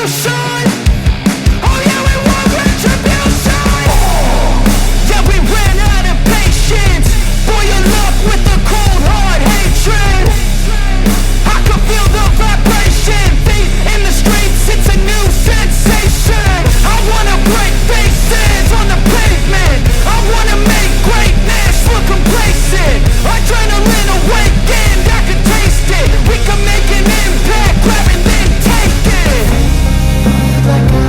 retribution. Oh yeah, we want retribution. Yeah, we ran out of patience. Boil up with the cold hard hatred. I can feel the vibration. Feet in the streets, it's a new sensation. I wanna break faces on the pavement. I wanna make greatness look complacent. Adrenaline awakened, I can taste it. We can make an impact, grab and then take it. Like a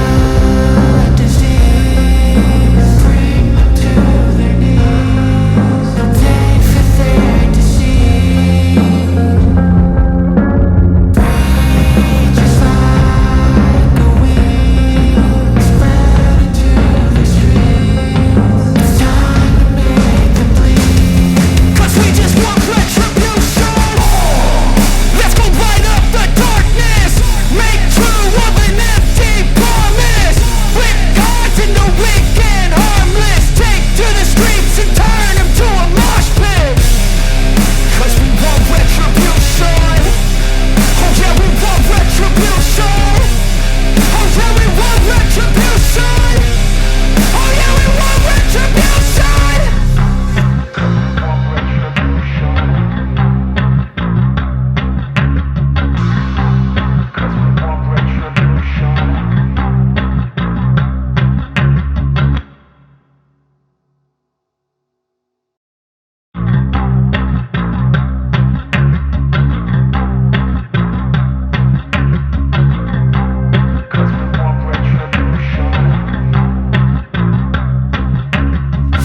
disease, bring them to their knees. They for their disease. Breathe just like a weed, spread into the streets. It's time to make them bleed. 'Cause we just want retribution. Let's go light up the darkness. Make true of an empty promise. Flip gods into weak and harmless. Take to the streets and turn them to a mosh pit. 'Cause we want retribution. Oh yeah, we want retribution. Oh yeah, we want retribution. Oh yeah, we want retribution.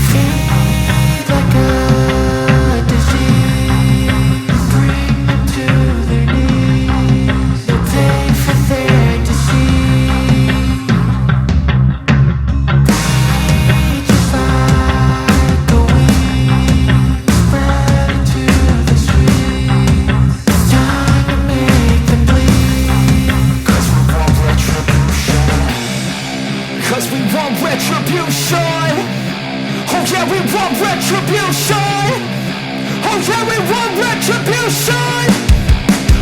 Feed like a disease, bring them to their knees. They'll pay for their deceit. Breathe just like a weed, spread into the streets. It's time to make them bleed. 'Cause we want retribution. 'Cause we want retribution. Oh yeah, we want retribution. Oh yeah, we want retribution.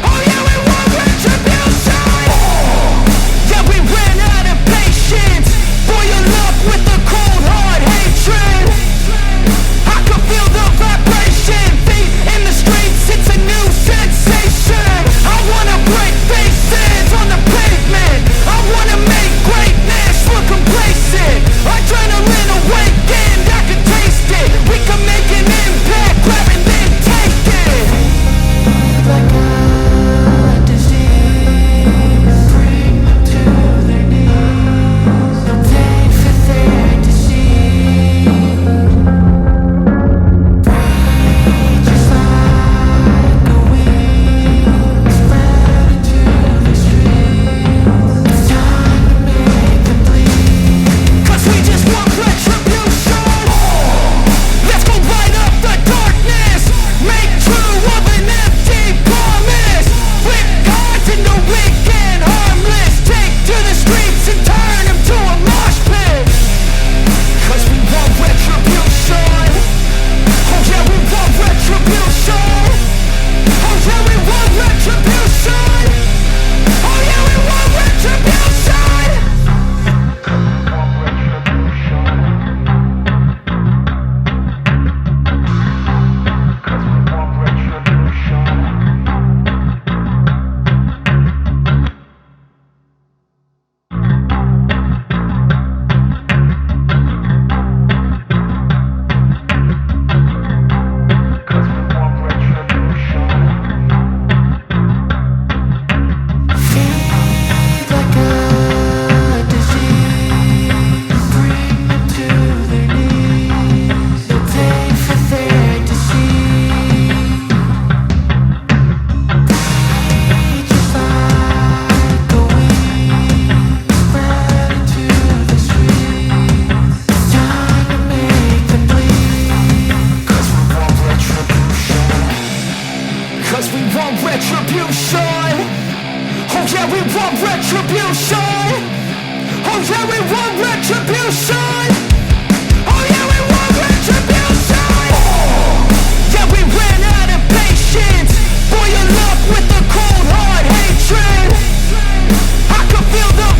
Oh yeah, we want retribution. Yeah, we ran out of patience. Boil up with the cold hard hatred. I can feel the vibration. Feet in the streets, it's a new sensation. I wanna break faces on the pavement. I wanna make greatness look complacent. Adrenaline awakened, I can taste it. We can make an impact, grab and then take it. Like a disease, bring them to their knees. They'll pay for their deceit. Breathe just like a weed, spread into the streets. It's time to make them bleed. 'Cause we just want retribution. Let's go light up the darkness. Make true of an empty promise. Flip gods into weak and harmless. Take to the streets and turn them to a mosh pit. 'Cause we want retribution. Oh yeah, we want retribution. Oh yeah, we want retribution. Oh yeah, we want retribution. Feed like a disease, bring them to their knees. They'll pay for their deceit. Breathe just like a weed, spread into the streets. It's time to make them bleed. 'Cause we want retribution. 'Cause we want retribution. Oh yeah, we want retribution. Oh yeah, we want retribution. Oh yeah, we want retribution. Yeah, we ran out of patience. Boil up with the cold hard hatred. I can feel the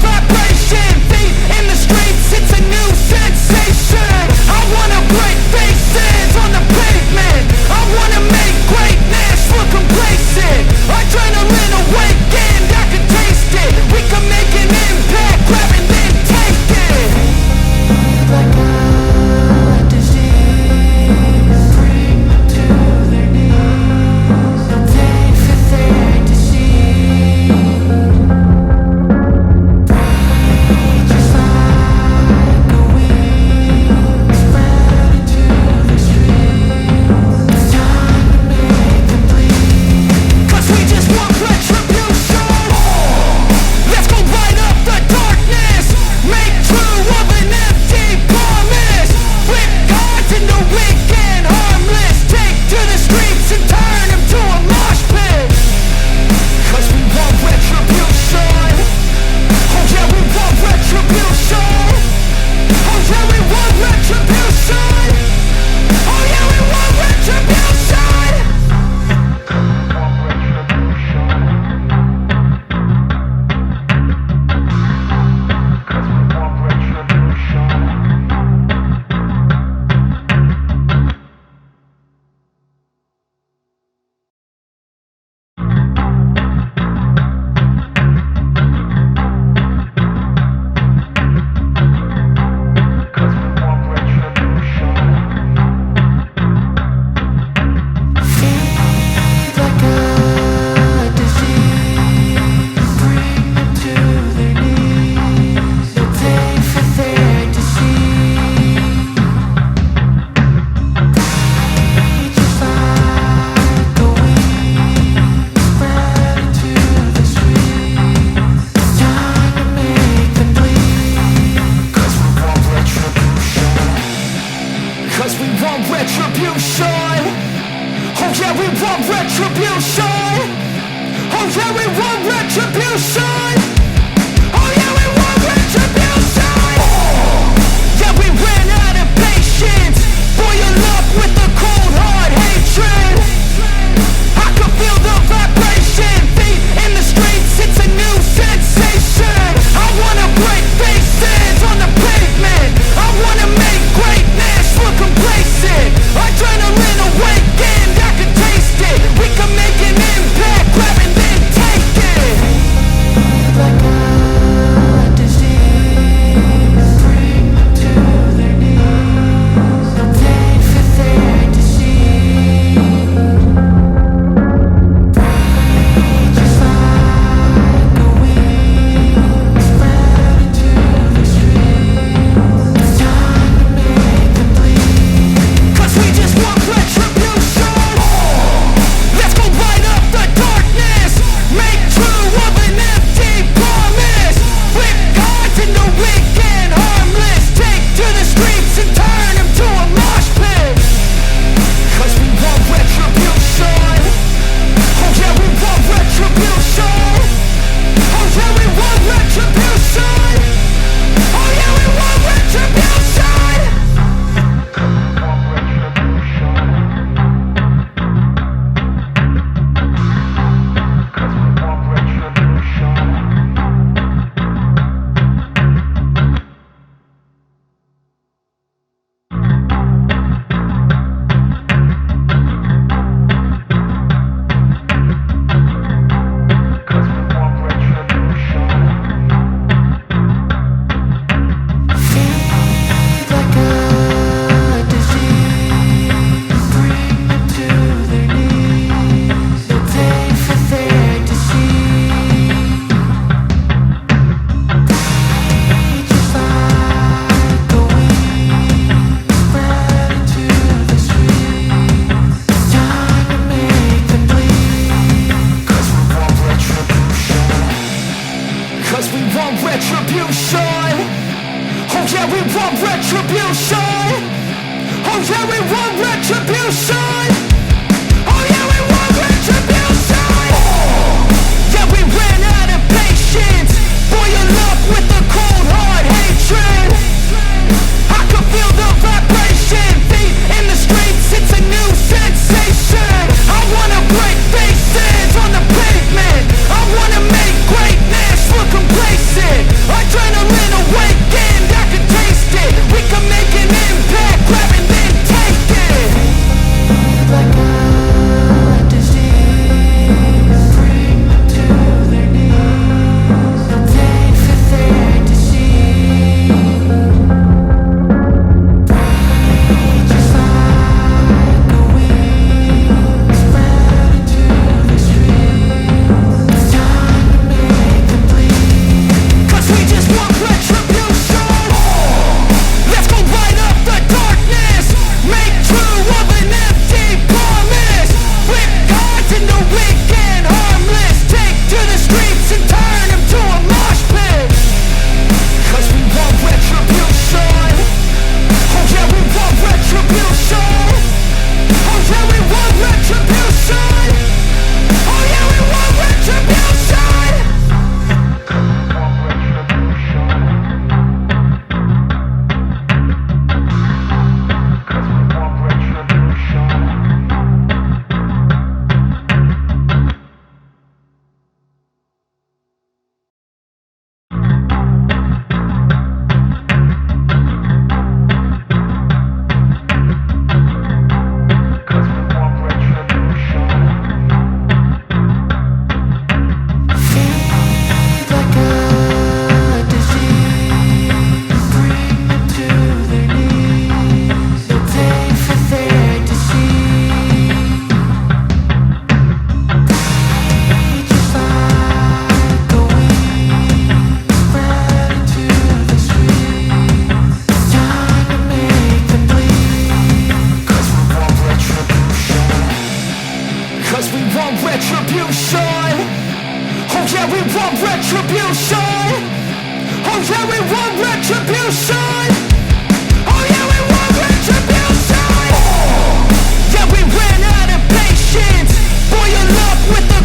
retribution. Oh yeah, we want retribution. Oh yeah, we want retribution. Oh yeah, we want retribution. Yeah, we ran out of patience. Boil up with the cold hard hatred. I can feel the vibration. Feet in the streets, it's a new sensation. I wanna break faces on the pavement. I wanna make greatness look complacent. Adrenaline awakened, I can taste it. We can make an impact, grab and then take it. Like a disease, bring them to their knees. Pain for their disease. Breathe just like a weed, spread into the streets. It's time to make them bleed. 'Cause we just want retribution. Let's go light up the darkness. Make true of an empty promise. Flip cards into weak and harmless. Take to the streets and turn them to a mosh pit. 'Cause we want retribution. Oh yeah, we want retribution. Oh yeah, we want retribution. Oh yeah, we want retribution. Feed like a disease, bring them to their knees. They'll pay for their deceit. Breathe just like a weed, spread into the streets. It's time to make them bleed. 'Cause we want retribution. 'Cause we want retribution. Oh yeah, we want retribution. Oh yeah, we want retribution. Oh yeah, we want retribution. Yeah, we ran out of patience. Boil up with the